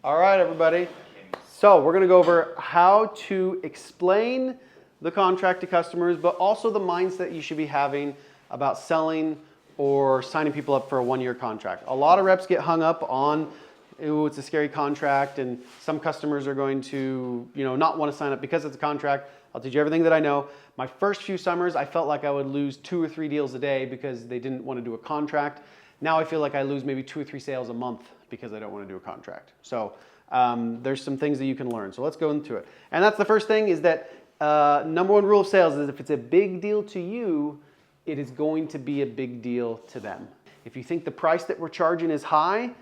All right, everybody. So we're going to go over how to explain the contract to customers, but also the mindset you should be having about selling or signing people up for a one-year contract. A lot of reps get hung up on, ooh, it's a scary contract, and some customers are going to, not want to sign up because it's a contract. I'll teach you everything that I know. My first few summers, I felt like I would lose 2 or 3 deals a day because they didn't want to do a contract. Now I feel like I lose maybe 2 or 3 sales a month because I don't want to do a contract. So there's some things that you can learn. So let's go into it. And that's the first thing is that number one rule of sales is if it's a big deal to you, it is going to be a big deal to them. If you think the price that we're charging is high,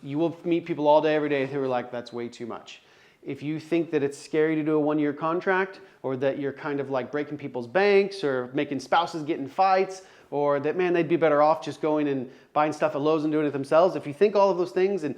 you will meet people all day, every day who are like, that's way too much. If you think that it's scary to do a one-year contract, or that you're kind of like breaking people's banks or making spouses get in fights, or that, man, they'd be better off just going and buying stuff at Lowe's and doing it themselves. If you think all of those things, and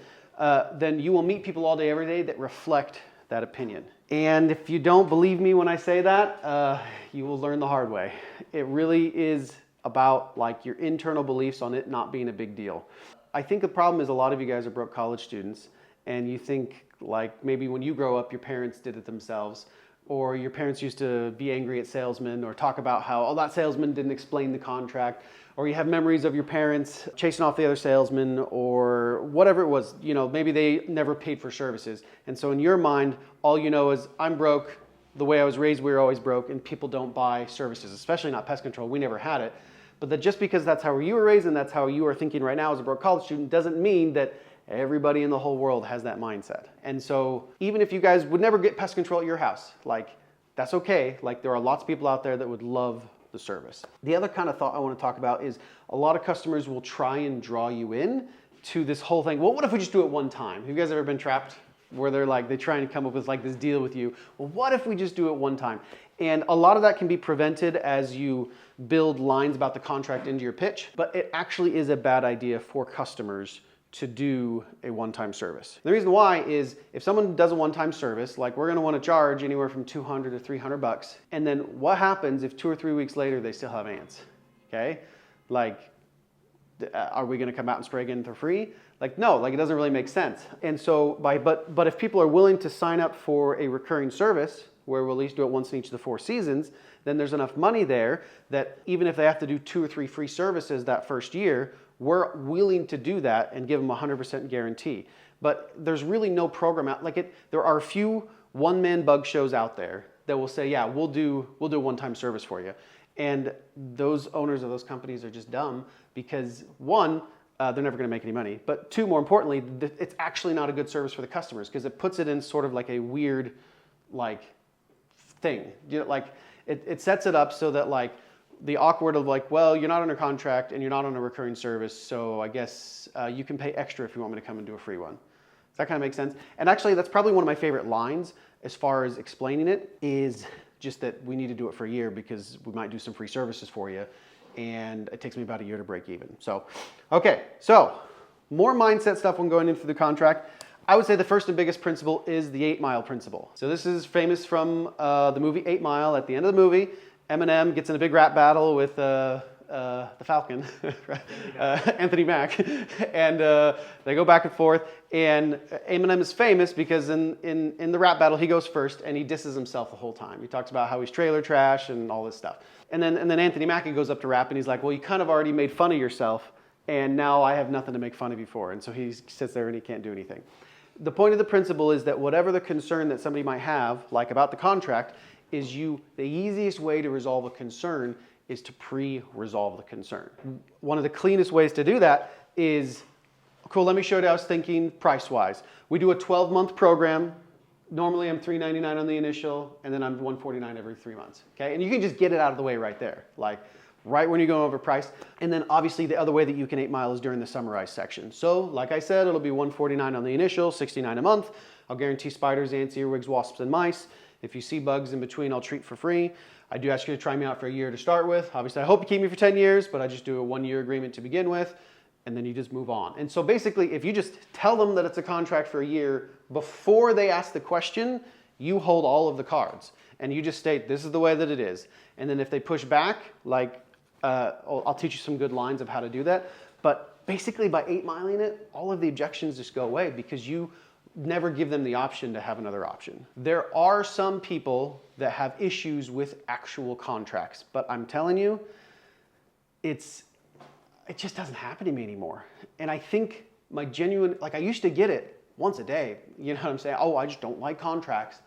then you will meet people all day, every day that reflect that opinion. And if you don't believe me when I say that, you will learn the hard way. It really is about like your internal beliefs on it not being a big deal. I think the problem is a lot of you guys are broke college students, and you think like maybe when you grow up, your parents did it themselves, or your parents used to be angry at salesmen or talk about how, oh, that salesman didn't explain the contract, or you have memories of your parents chasing off the other salesman, or whatever it was, maybe they never paid for services. And so in your mind, all you know is I'm broke, the way I was raised, we were always broke, and people don't buy services, especially not pest control. We never had it. But that just because that's how you were raised and that's how you are thinking right now as a broke college student doesn't mean that everybody in the whole world has that mindset. And so even if you guys would never get pest control at your house, like that's okay. Like there are lots of people out there that would love the service. The other kind of thought I want to talk about is a lot of customers will try and draw you in to this whole thing. Well, what if we just do it one time? Have you guys ever been trapped where they try and come up with like this deal with you? Well, what if we just do it one time? And a lot of that can be prevented as you build lines about the contract into your pitch, but it actually is a bad idea for customers to do a one-time service. The reason why is if someone does a one-time service, like we're gonna wanna charge anywhere from $200 to $300, and then what happens if 2 or 3 weeks later they still have ants, okay? Like, are we gonna come out and spray again for free? Like, no, like it doesn't really make sense. And so, but if people are willing to sign up for a recurring service, where we'll at least do it once in each of the 4 seasons, then there's enough money there that even if they have to do 2 or 3 free services that first year, we're willing to do that and give them 100% guarantee. But there's really no program out like it. There are a few one-man bug shows out there that will say, yeah, we'll do a one-time service for you. And those owners of those companies are just dumb because one, they're never going to make any money. But 2, more importantly, it's actually not a good service for the customers because it puts it in sort of like a weird, like, thing. It sets it up so that like the awkward of like, well, you're not under contract and you're not on a recurring service, so I guess you can pay extra if you want me to come and do a free one. Does that kind of make sense? And actually, that's probably one of my favorite lines as far as explaining it is just that we need to do it for a year because we might do some free services for you, and it takes me about a year to break even. So, okay, so more mindset stuff when going into the contract. I would say the first and biggest principle is the 8 Mile principle. So this is famous from the movie 8 Mile. At the end of the movie, Eminem gets in a big rap battle with the Falcon, Anthony Mack, and they go back and forth. And Eminem is famous because in the rap battle, he goes first and he disses himself the whole time. He talks about how he's trailer trash and all this stuff. And then Anthony Mackie goes up to rap and he's like, well, you kind of already made fun of yourself, and now I have nothing to make fun of you for. And so he sits there and he can't do anything. The point of the principle is that whatever the concern that somebody might have, like about the contract, is the easiest way to resolve a concern is to pre-resolve the concern. One of the cleanest ways to do that is, cool, let me show you what I was thinking price-wise. We do a 12-month program. Normally I'm $399 on the initial, and then I'm $149 every 3 months, okay? And you can just get it out of the way right there, like right when you're going over price. And then obviously the other way that you can 8 Mile is during the summarized section. So like I said, it'll be $149 on the initial, $69 a month. I'll guarantee spiders, ants, earwigs, wasps, and mice. If you see bugs in between, I'll treat for free. I do ask you to try me out for a year to start with. Obviously, I hope you keep me for 10 years, but I just do a 1-year agreement to begin with, and then you just move on. And so basically, if you just tell them that it's a contract for a year before they ask the question, you hold all of the cards. And you just state, this is the way that it is. And then if they push back, like, I'll teach you some good lines of how to do that. But basically, by 8 Miling it, all of the objections just go away because you never give them the option to have another option. There are some people that have issues with actual contracts, but I'm telling you, it just doesn't happen to me anymore. And I think my genuine, like I used to get it once a day, you know what I'm saying? Oh, I just don't like contracts.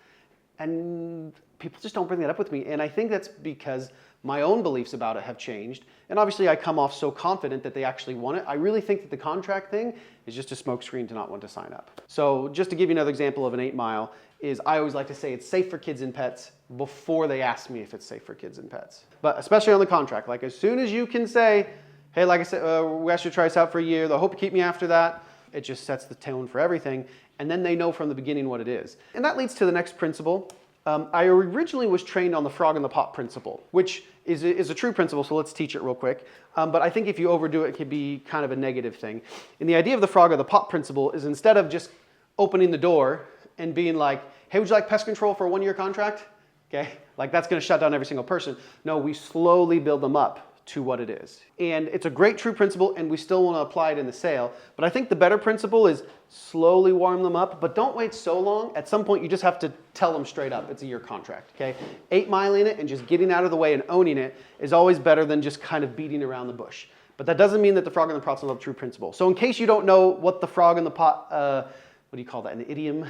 And people just don't bring that up with me. And I think that's because my own beliefs about it have changed. And obviously I come off so confident that they actually want it. I really think that the contract thing is just a smokescreen to not want to sign up. So just to give you another example of an 8 Mile is I always like to say it's safe for kids and pets before they ask me if it's safe for kids and pets. But especially on the contract, like as soon as you can say, hey, like I said, we asked you to try us out for a year, they'll hope you keep me after that. It just sets the tone for everything. And then they know from the beginning what it is. And that leads to the next principle. I originally was trained on the frog in the pot principle, which is a true principle, so let's teach it real quick. But I think if you overdo it, it can be kind of a negative thing. And the idea of the frog in the pot principle is instead of just opening the door and being like, hey, would you like pest control for a 1-year contract? Okay, like that's gonna shut down every single person. No, we slowly build them up to what it is. And it's a great true principle and we still want to apply it in the sale. But I think the better principle is slowly warm them up, but don't wait so long. At some point you just have to tell them straight up it's a year contract, okay? 8 Miling it and just getting out of the way and owning it is always better than just kind of beating around the bush. But that doesn't mean that the frog in the pot's not a true principle. So in case you don't know what the frog in the pot, what do you call that, an idiom?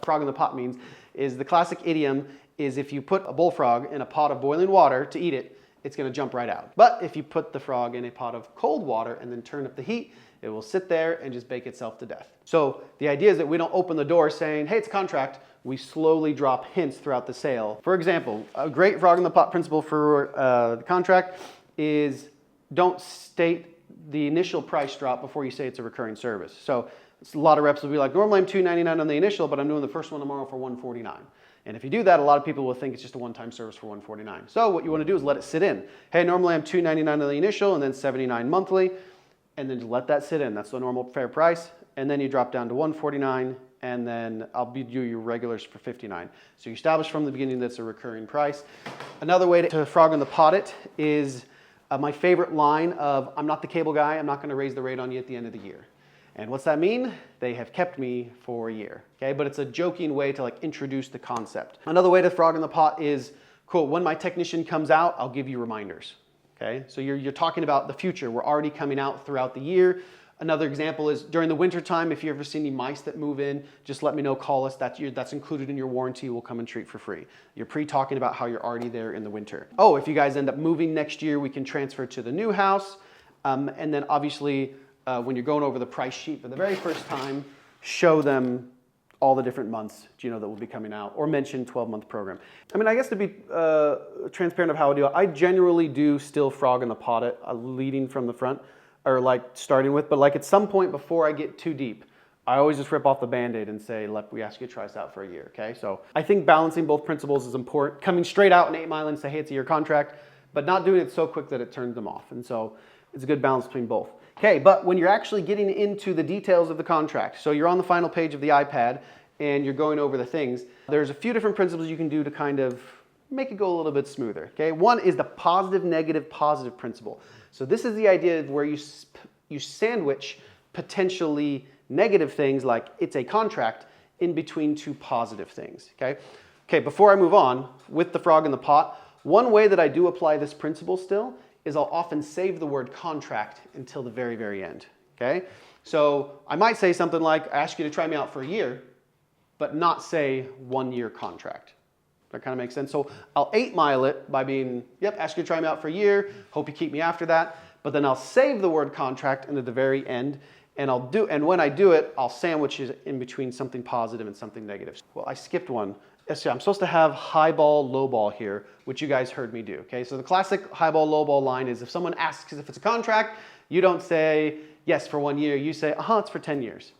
Frog in the pot means, is the classic idiom is if you put a bullfrog in a pot of boiling water to eat it, it's gonna jump right out. But if you put the frog in a pot of cold water and then turn up the heat, it will sit there and just bake itself to death. So the idea is that we don't open the door saying, hey, it's a contract. We slowly drop hints throughout the sale. For example, a great frog in the pot principle for the contract is don't state the initial price drop before you say it's a recurring service. So a lot of reps will be like, normally I'm $299 on the initial, but I'm doing the first one tomorrow for $149. And if you do that, a lot of people will think it's just a one-time service for $149. So what you want to do is let it sit in. Hey, normally I'm $299 on the initial and then $79 monthly, and then just let that sit in. That's the normal fair price. And then you drop down to $149, and then I'll do your regulars for $59. So you establish from the beginning that's a recurring price. Another way to frog in the pot it is my favorite line of, I'm not the cable guy, I'm not going to raise the rate on you at the end of the year. And what's that mean? They have kept me for a year, okay? But it's a joking way to like introduce the concept. Another way to frog in the pot is, cool, when my technician comes out, I'll give you reminders, okay? So you're talking about the future. We're already coming out throughout the year. Another example is during the winter time, if you ever see any mice that move in, just let me know, call us. That's included in your warranty. We'll come and treat for free. You're pre-talking about how you're already there in the winter. Oh, if you guys end up moving next year, we can transfer to the new house. And then obviously, when you're going over the price sheet for the very first time, show them all the different months, that will be coming out, or mention 12-month program. I mean, I guess to be transparent of how I do it, I generally do still frog in the pot it, leading from the front, or like starting with, but like at some point before I get too deep, I always just rip off the Band-Aid and say, look, we ask you to try us out for a year, okay? So I think balancing both principles is important. Coming straight out in 8 Mile and say, hey, it's a year contract, but not doing it so quick that it turns them off. And so it's a good balance between both. Okay, but when you're actually getting into the details of the contract, so you're on the final page of the iPad and you're going over the things, there's a few different principles you can do to kind of make it go a little bit smoother, okay? One is the positive, negative, positive principle. So this is the idea of where you sandwich potentially negative things like it's a contract in between two positive things, okay? Okay, before I move on with the frog in the pot, one way that I do apply this principle still is I'll often save the word contract until the very, very end, okay? So I might say something like, I ask you to try me out for a year, but not say 1-year contract. That kind of makes sense. So I'll 8 Mile it by being, yep, ask you to try me out for a year, hope you keep me after that, but then I'll save the word contract into the very end, and when I do it, I'll sandwich it in between something positive and something negative. Well, I skipped one. Yes, I'm supposed to have high ball, low ball here, which you guys heard me do, okay? So the classic high ball, low ball line is if someone asks if it's a contract, you don't say, yes, for 1 year. You say, it's for 10 years.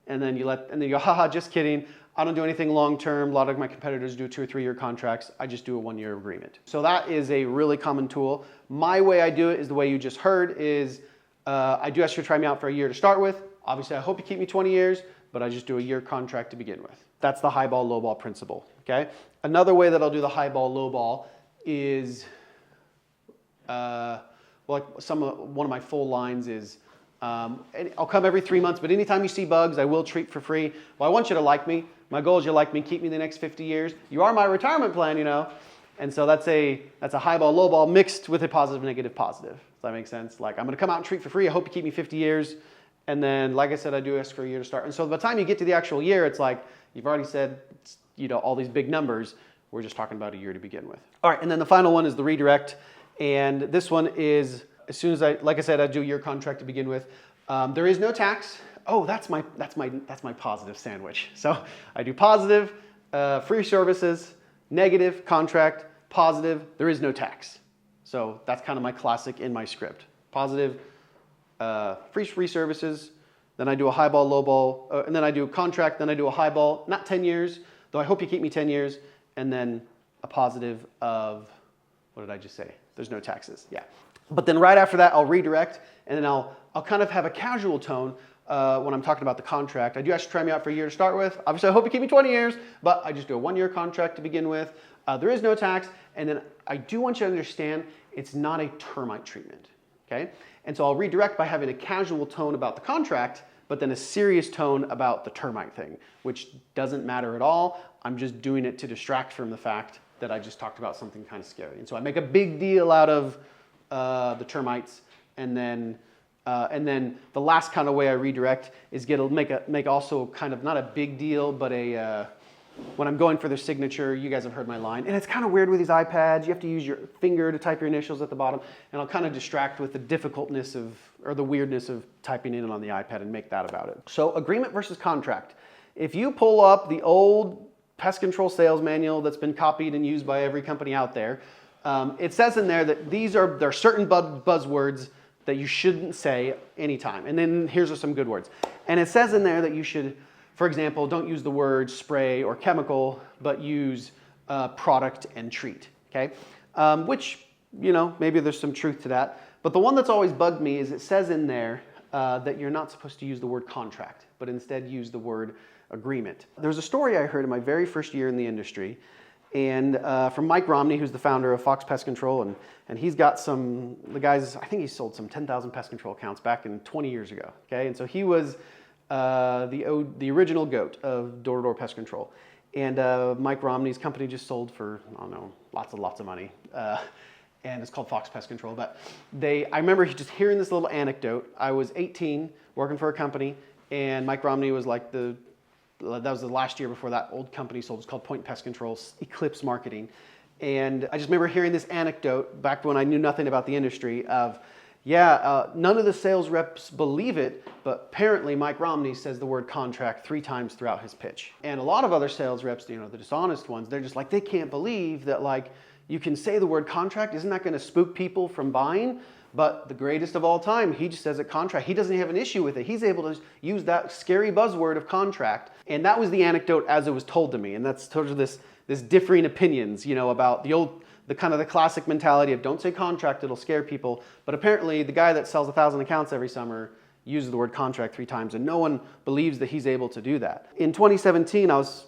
And then you go, haha, just kidding. I don't do anything long-term. A lot of my competitors do 2 or 3 year contracts. I just do a 1-year agreement. So that is a really common tool. My way I do it is the way you just heard is I do ask you to try me out for a year to start with. Obviously, I hope you keep me 20 years, but I just do a year contract to begin with. That's the high ball, low ball principle, okay? Another way that I'll do the high ball, low ball is, one of my full lines is, And I'll come every 3 months, but anytime you see bugs, I will treat for free. Well, I want you to like me. My goal is you like me, keep me the next 50 years. You are my retirement plan, you know. And so that's a high ball, low ball mixed with a positive, negative, positive. Does that make sense? Like, I'm going to come out and treat for free. I hope you keep me 50 years. And then, like I said, I do ask for a year to start. And so by the time you get to the actual year, it's like, you've already said, you know, all these big numbers. We're just talking about a year to begin with. All right, and then the final one is the redirect. And this one is, as soon as like I said, I do your contract to begin with. There is no tax. Oh, that's my positive sandwich. So I do positive, free services, negative, contract, positive, there is no tax. So that's kind of my classic in my script. Positive, free services, then I do a high ball, low ball, and then I do a contract, then I do a high ball, not 10 years, though I hope you keep me 10 years, and then a positive of, what did I just say? There's no taxes, yeah. But then right after that, I'll redirect, and then I'll kind of have a casual tone when I'm talking about the contract. I do actually try me out for a year to start with. Obviously, I hope you keep me 20 years, but I just do a 1-year contract to begin with. There is no tax, and then I do want you to understand it's not a termite treatment, okay? And so I'll redirect by having a casual tone about the contract, but then a serious tone about the termite thing, which doesn't matter at all. I'm just doing it to distract from the fact that I just talked about something kind of scary. And so I make a big deal out of the termites, and then the last kind of way I redirect is make also kind of not a big deal, but when I'm going for their signature, you guys have heard my line, and it's kind of weird with these iPads. You have to use your finger to type your initials at the bottom, and I'll kind of distract with the difficultness or the weirdness of typing in on the iPad and make that about it. So agreement versus contract. If you pull up the old pest control sales manual that's been copied and used by every company out there, it says in there that there are certain buzzwords that you shouldn't say anytime. And then here's some good words. And it says in there that you should, for example, don't use the word spray or chemical, but use product and treat, okay? Which, you know, maybe there's some truth to that. But the one that's always bugged me is it says in there that you're not supposed to use the word contract, but instead use the word agreement. There's a story I heard in my very first year in the industry, and from Mike Romney, who's the founder of Fox Pest Control, and he's got the guys, I think he sold some 10,000 pest control accounts back in 20 years ago, okay? And so he was the original GOAT of door-to-door pest control. And Mike Romney's company just sold for, I don't know, lots of money. And it's called Fox Pest Control. But I remember just hearing this little anecdote. I was 18, working for a company, and Mike Romney was like that was the last year before that old company sold. It's called Point Pest Control, Eclipse Marketing. And I just remember hearing this anecdote back when I knew nothing about the industry of, none of the sales reps believe it, but apparently Mike Romney says the word contract 3 times throughout his pitch. And a lot of other sales reps, you know, the dishonest ones, they're just like, they can't believe that, like, you can say the word contract. Isn't that going to spook people from buying? But the greatest of all time, he just says a contract. He doesn't have an issue with it. He's able to use that scary buzzword of contract. And that was the anecdote as it was told to me. And that's sort of this differing opinions, you know, about the kind of the classic mentality of don't say contract, it'll scare people. But apparently the guy that sells 1,000 accounts every summer uses the word contract 3 times, and no one believes that he's able to do that. In 2017, I was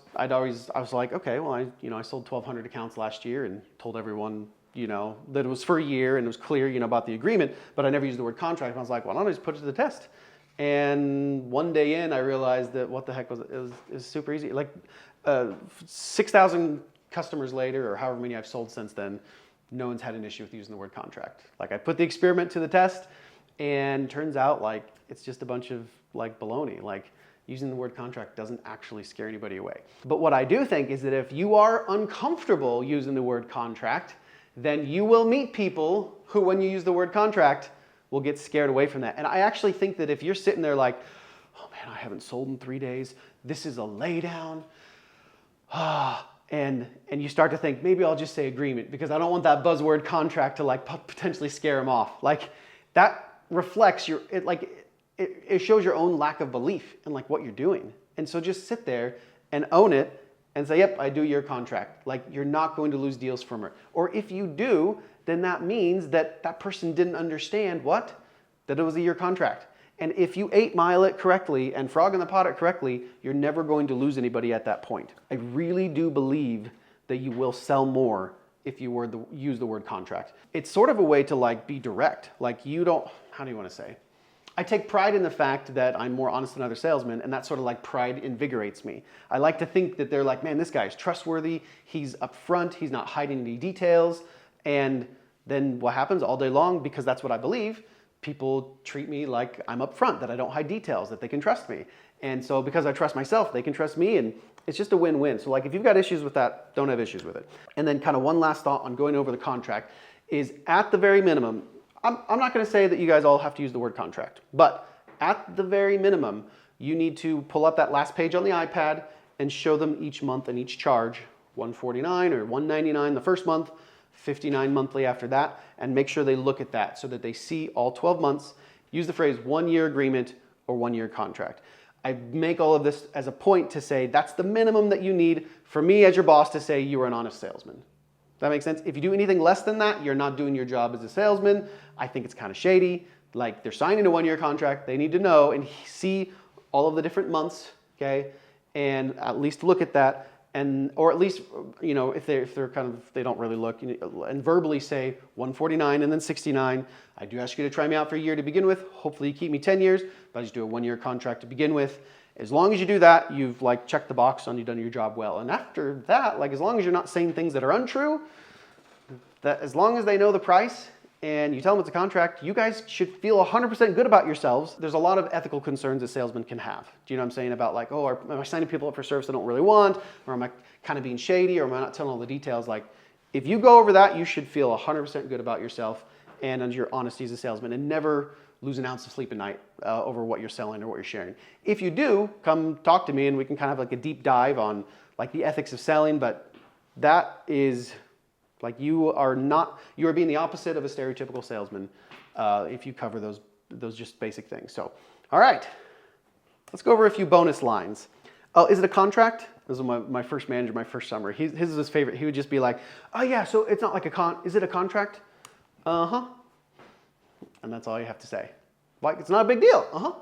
like, okay, well, I sold 1,200 accounts last year and told everyone, you know, that it was for a year and it was clear, you know, about the agreement, but I never used the word contract. And I was like, well, why don't I just put it to the test? And one day in, I realized that what the heck it was super easy. Like 6,000 customers later, or however many I've sold since then, no one's had an issue with using the word contract. Like, I put the experiment to the test, and turns out like it's just a bunch of like baloney. Like, using the word contract doesn't actually scare anybody away. But what I do think is that if you are uncomfortable using the word contract, then you will meet people who, when you use the word contract, will get scared away from that. And I actually think that if you're sitting there like, oh man, I haven't sold in 3 days, this is a laydown, and you start to think, maybe I'll just say agreement because I don't want that buzzword contract to like potentially scare them off. Like, that reflects it shows your own lack of belief in like what you're doing. And so just sit there and own it and say, yep, I do your contract. Like, you're not going to lose deals from her. Or if you do, then that means that that person didn't understand what? That it was a year contract. And if you 8 Mile it correctly and Frog in the Pot it correctly, you're never going to lose anybody at that point. I really do believe that you will sell more if you use the word contract. It's sort of a way to like be direct. Like, you don't, how do you want to say? I take pride in the fact that I'm more honest than other salesmen, and that sort of like pride invigorates me. I like to think that they're like, man, this guy's trustworthy, he's upfront, he's not hiding any details, and then what happens all day long, because that's what I believe, people treat me like I'm upfront, that I don't hide details, that they can trust me. And so because I trust myself, they can trust me, and it's just a win-win. So like if you've got issues with that, don't have issues with it. And then kind of one last thought on going over the contract is at the very minimum, I'm not going to say that you guys all have to use the word contract, but at the very minimum, you need to pull up that last page on the iPad and show them each month and each charge, $149 or $199 the first month, $59 monthly after that, and make sure they look at that so that they see all 12 months. Use the phrase 1-year agreement or 1-year contract. I make all of this as a point to say that's the minimum that you need for me as your boss to say you are an honest salesman. That makes sense? If you do anything less than that, you're not doing your job as a salesman. I think it's kind of shady. Like they're signing a 1-year contract. They need to know and see all of the different months, okay? And at least look at that. And, or at least, you know, if they're kind of, they don't really look, you know, and verbally say 149 and then 69. I do ask you to try me out for a year to begin with. Hopefully you keep me 10 years, but I just do a 1-year contract to begin with. As long as you do that, you've like checked the box on you've done your job well. And after that, like as long as you're not saying things that are untrue, that as long as they know the price and you tell them it's a contract, you guys should feel 100% good about yourselves. There's a lot of ethical concerns a salesman can have. Do you know what I'm saying about like, oh, am I signing people up for service I don't really want? Or am I kind of being shady? Or am I not telling all the details? Like if you go over that, you should feel 100% good about yourself and on your honesty as a salesman and never lose an ounce of sleep at night over what you're selling or what you're sharing. If you do, come talk to me and we can kind of have like a deep dive on like the ethics of selling, but that is like you are being the opposite of a stereotypical salesman if you cover those just basic things. So, all right, let's go over a few bonus lines. Oh, is it a contract? This was my first manager, my first summer. His is his favorite. He would just be like, oh yeah, so it's not like is it a contract? Uh-huh. And that's all you have to say. Like, it's not a big deal. Uh-huh.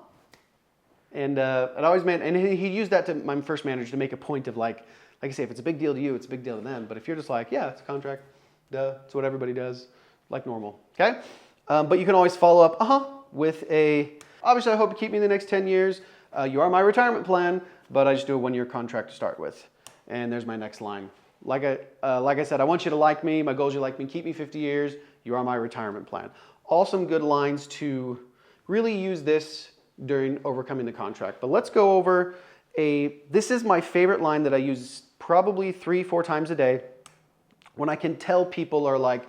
And it always meant, and he used that to my first manager to make a point of like I say, if it's a big deal to you, it's a big deal to them. But if you're just like, yeah, it's a contract, duh, it's what everybody does, like normal, okay? But you can always follow up, with obviously I hope to keep me in the next 10 years. You are my retirement plan, but I just do a 1-year contract to start with. And there's my next line. Like I said, I want you to like me. My goal is you like me, keep me 50 years. You are my retirement plan. All some good lines to really use this during overcoming the contract. But let's go over this is my favorite line that I use probably 3-4 times a day when I can tell people are like,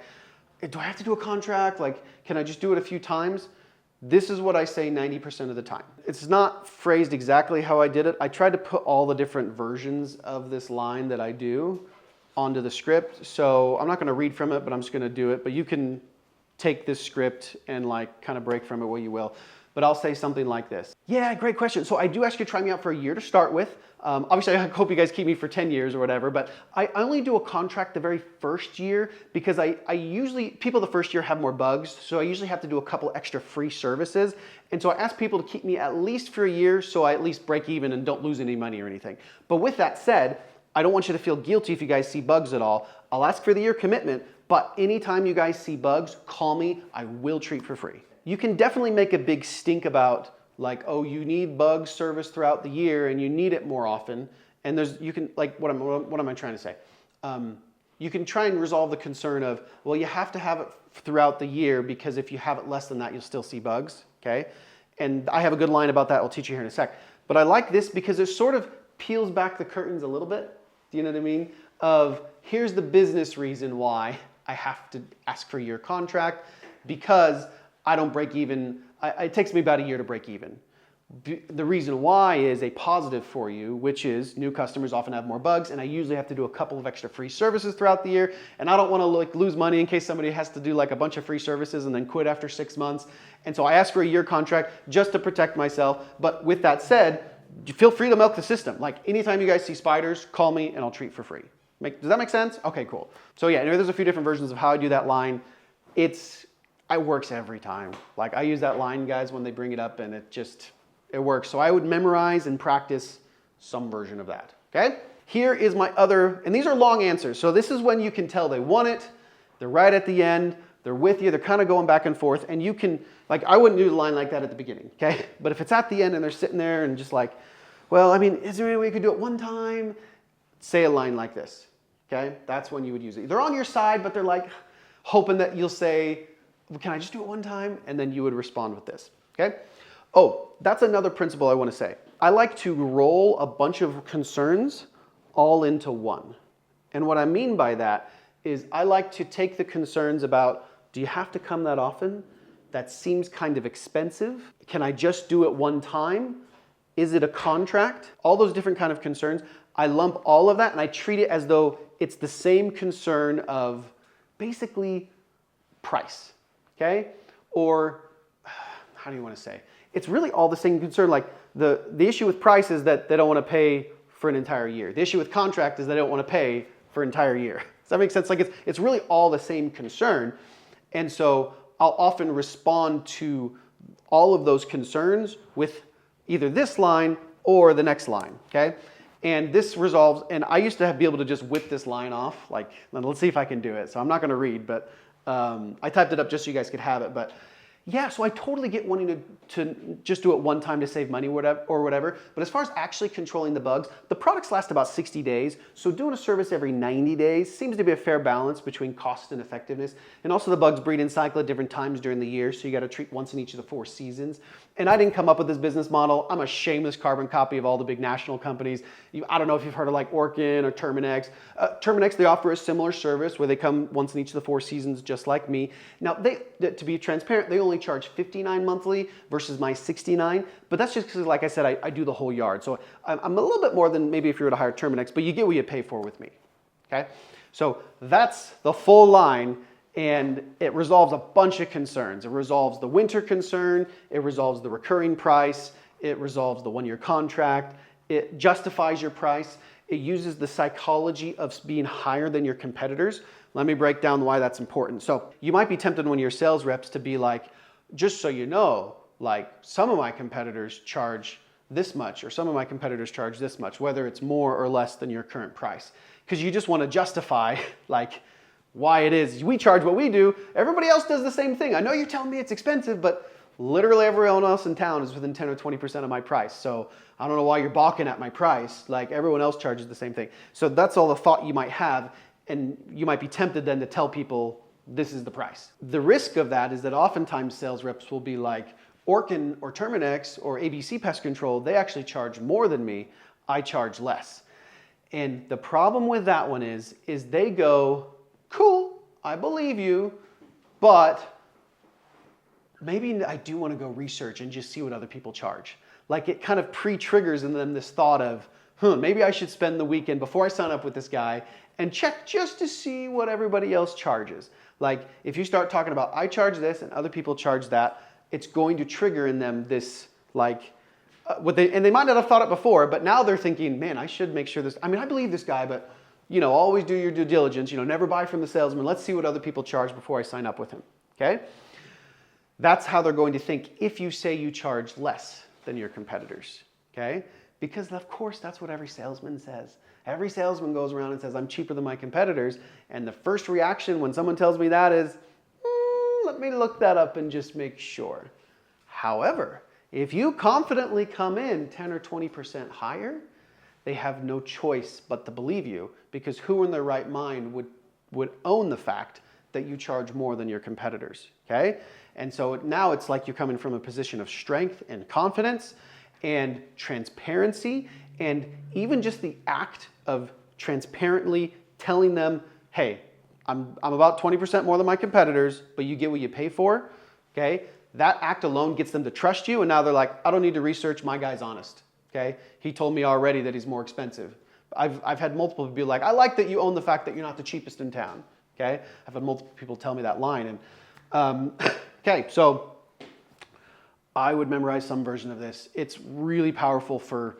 do I have to do a contract? Like, can I just do it a few times? This is what I say 90% of the time. It's not phrased exactly how I did it. I tried to put all the different versions of this line that I do onto the script. So I'm not going to read from it, but I'm just going to do it. But you can take this script and like kind of break from it what you will. But I'll say something like this. Yeah, great question. So I do ask you to try me out for a year to start with. Obviously, I hope you guys keep me for 10 years or whatever, but I only do a contract the very first year because I usually, people the first year have more bugs, so I usually have to do a couple extra free services. And so I ask people to keep me at least for a year so I at least break even and don't lose any money or anything. But with that said, I don't want you to feel guilty if you guys see bugs at all. I'll ask for the year commitment, but anytime you guys see bugs, call me. I will treat for free. You can definitely make a big stink about like, oh, you need bug service throughout the year and you need it more often. And you can, like, what am I trying to say? You can try and resolve the concern of, well, you have to have it throughout the year because if you have it less than that, you'll still see bugs, okay? And I have a good line about that. I'll teach you here in a sec. But I like this because it sort of peels back the curtains a little bit. Do you know what I mean? Of here's the business reason why I have to ask for your contract because I don't break even. It takes me about a year to break even. The reason why is a positive for you, which is new customers often have more bugs, and I usually have to do a couple of extra free services throughout the year, and I don't want to like lose money in case somebody has to do like a bunch of free services and then quit after 6 months. And so I ask for a year contract just to protect myself. But with that said, feel free to milk the system. Like anytime you guys see spiders, call me and I'll treat for free. Does that make sense? Okay, cool. So yeah, there's a few different versions of how I do that line. It works every time. Like I use that line, guys, when they bring it up, and it works. So I would memorize and practice some version of that, okay? Here is my other, and these are long answers. So this is when you can tell they want it, they're right at the end, they're with you, they're kind of going back and forth, and you can Like I wouldn't do the line like that at the beginning, okay? But if it's at the end and they're sitting there and just like, well, I mean, is there any way you could do it one time? Say a line like this, okay? That's when you would use it. They're on your side, but they're like hoping that you'll say, well, can I just do it one time? And then you would respond with this, okay? Oh, that's another principle I want to say. I like to roll a bunch of concerns all into one. And what I mean by that is I like to take the concerns about, do you have to come that often? That seems kind of expensive. Can I just do it one time? Is it a contract? All those different kind of concerns. I lump all of that and I treat it as though it's the same concern of basically price, okay? Or how do you want to say? It's really all the same concern. Like the issue with price is that they don't want to pay for an entire year. The issue with contract is they don't want to pay for an entire year. Does that make sense? Like it's really all the same concern. And so I'll often respond to all of those concerns with either this line or the next line, okay? And this resolves, and I used to be able to just whip this line off, like, let's see if I can do it. So I'm not gonna read, but I typed it up just so you guys could have it. But yeah, so I totally get wanting to just do it one time to save money or whatever. But as far as actually controlling the bugs, the products last about 60 days. So doing a service every 90 days seems to be a fair balance between cost and effectiveness. And also the bugs breed and cycle at different times during the year. So you got to treat once in each of the 4 seasons. And I didn't come up with this business model. I'm a shameless carbon copy of all the big national companies. I don't know if you've heard of like Orkin or Terminix. Terminix, they offer a similar service where they come once in each of the 4 seasons, just like me. Now, to be transparent, they only charge $59 monthly versus my $69. But that's just because, like I said, I do the whole yard. So I'm a little bit more than maybe if you were to hire Terminix, but you get what you pay for with me, okay? So that's the full line. And it resolves a bunch of concerns. It resolves the winter concern, it resolves the recurring price, it resolves the 1-year contract, it justifies your price, it uses the psychology of being higher than your competitors. Let me break down why that's important. So you might be tempted when you're sales reps to be like, just so you know, like some of my competitors charge this much or some of my competitors charge this much, whether it's more or less than your current price. Because you just want to justify like, why it is we charge what we do. Everybody else does the same thing. I know you're telling me it's expensive, but literally everyone else in town is within 10 or 20% of my price. So I don't know why you're balking at my price. Like everyone else charges the same thing. So that's all the thought you might have. And you might be tempted then to tell people this is the price. The risk of that is that oftentimes sales reps will be like, Orkin or Terminix or ABC Pest Control, they actually charge more than me. I charge less. And the problem with that one is they go, cool, I believe you, but maybe I do want to go research and just see what other people charge. Like it kind of pre-triggers in them this thought of, maybe I should spend the weekend before I sign up with this guy and check just to see what everybody else charges. Like if you start talking about, I charge this and other people charge that, it's going to trigger in them this like, and they might not have thought it before, but now they're thinking, man, I should make sure this, I mean, I believe this guy, but always do your due diligence, never buy from the salesman. Let's see what other people charge before I sign up with him, okay? That's how they're going to think if you say you charge less than your competitors, okay? Because of course, that's what every salesman says. Every salesman goes around and says, I'm cheaper than my competitors. And the first reaction when someone tells me that is, let me look that up and just make sure. However, if you confidently come in 10 or 20% higher, they have no choice but to believe you, because who in their right mind would own the fact that you charge more than your competitors, okay? And so now it's like you're coming from a position of strength and confidence and transparency, and even just the act of transparently telling them, hey, I'm about 20% more than my competitors, but you get what you pay for, okay? That act alone gets them to trust you, and now they're like, I don't need to research, my guy's honest. Okay, he told me already that he's more expensive. I've had multiple people be like, I like that you own the fact that you're not the cheapest in town. Okay, I've had multiple people tell me that line. And okay, so I would memorize some version of this. It's really powerful for,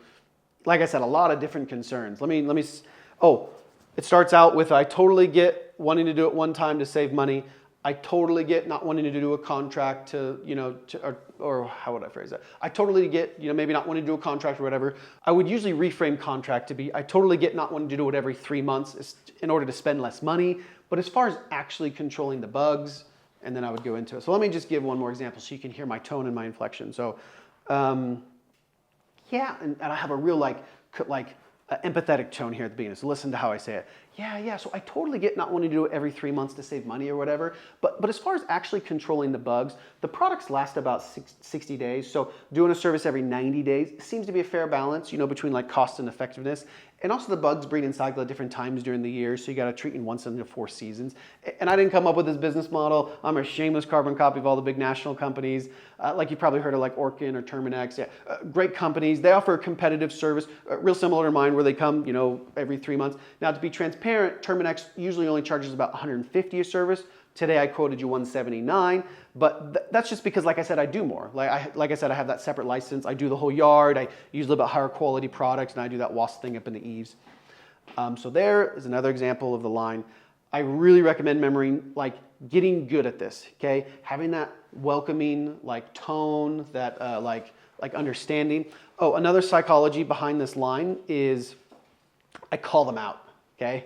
like I said, a lot of different concerns. It starts out with, I totally get wanting to do it one time to save money. I totally get not wanting to do a contract or how would I phrase that? I totally get, maybe not wanting to do a contract or whatever. I would usually reframe contract to be, I totally get not wanting to do it every 3 months in order to spend less money. But as far as actually controlling the bugs, and then I would go into it. So let me just give one more example so you can hear my tone and my inflection. So yeah, and I have a real empathetic tone here at the beginning. So listen to how I say it. Yeah. So I totally get not wanting to do it every 3 months to save money or whatever. But as far as actually controlling the bugs, the products last about 60 days. So doing a service every 90 days seems to be a fair balance, between like cost and effectiveness. And also the bugs breed and cycle at different times during the year. So you got to treat in once in the 4 seasons. And I didn't come up with this business model. I'm a shameless carbon copy of all the big national companies. Like you've probably heard of like Orkin or Terminix. Yeah, great companies. They offer a competitive service, real similar to mine, where they come, every 3 months. Now, to be transparent, Terminix usually only charges about $150 a service. Today I quoted you $179, but that's just because, like I said, I do more. Like I said, I have that separate license. I do the whole yard. I use a little bit higher quality products, and I do that wasp thing up in the eaves. So there is another example of the line. I really recommend getting good at this. Okay, having that welcoming tone, that understanding. Oh, another psychology behind this line is I call them out. Okay,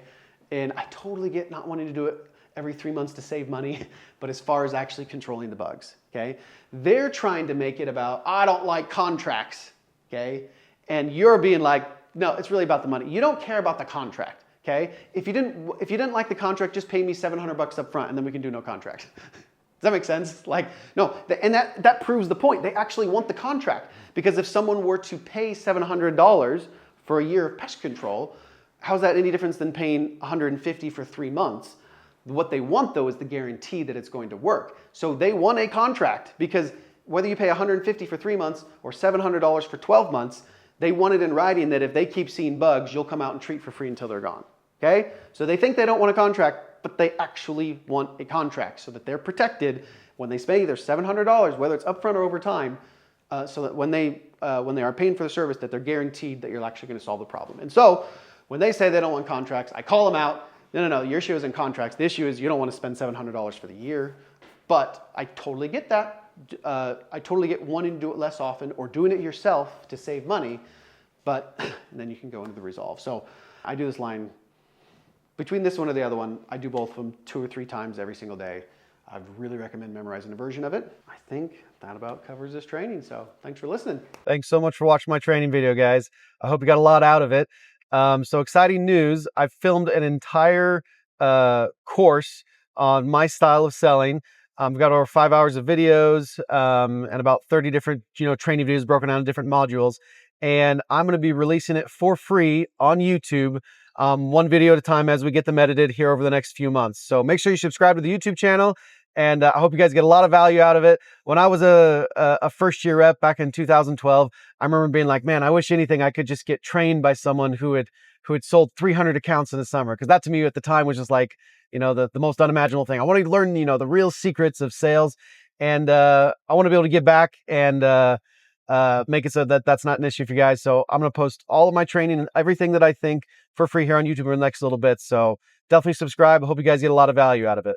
and I totally get not wanting to do it every 3 months to save money, but as far as actually controlling the bugs, okay? They're trying to make it about, I don't like contracts, okay? And you're being like, no, it's really about the money. You don't care about the contract, okay? If you didn't like the contract, just pay me $700 up front and then we can do no contract. Does that make sense? No, and that proves the point. They actually want the contract, because if someone were to pay $700 for a year of pest control, how's that any difference than paying $150 for 3 months? What they want, though, is the guarantee that it's going to work. So they want a contract, because whether you pay $150 for 3 months or $700 for 12 months, they want it in writing that if they keep seeing bugs, you'll come out and treat for free until they're gone. Okay? So they think they don't want a contract, but they actually want a contract so that they're protected when they pay their $700, whether it's upfront or over time, so that when they are paying for the service, that they're guaranteed that you're actually going to solve the problem. And so when they say they don't want contracts, I call them out. No, your issue isn't contracts. The issue is you don't want to spend $700 for the year. But I totally get that. I totally get wanting to do it less often or doing it yourself to save money. But then you can go into the resolve. So I do this line. Between this one or the other one, I do both of them 2 or 3 times every single day. I really recommend memorizing a version of it. I think that about covers this training. So thanks for listening. Thanks so much for watching my training video, guys. I hope you got a lot out of it. So exciting news. I've filmed an entire course on my style of selling. I've got over 5 hours of videos and about 30 different training videos broken down in different modules. And I'm going to be releasing it for free on YouTube, one video at a time, as we get them edited here over the next few months. So make sure you subscribe to the YouTube channel. And I hope you guys get a lot of value out of it. When I was a first-year rep back in 2012, I remember being like, man, I wish anything I could just get trained by someone who had sold 300 accounts in the summer. Because that to me at the time was just like, the most unimaginable thing. I want to learn, the real secrets of sales. And I want to be able to give back and make it so that that's not an issue for you guys. So I'm going to post all of my training and everything that I think for free here on YouTube in the next little bit. So definitely subscribe. I hope you guys get a lot of value out of it.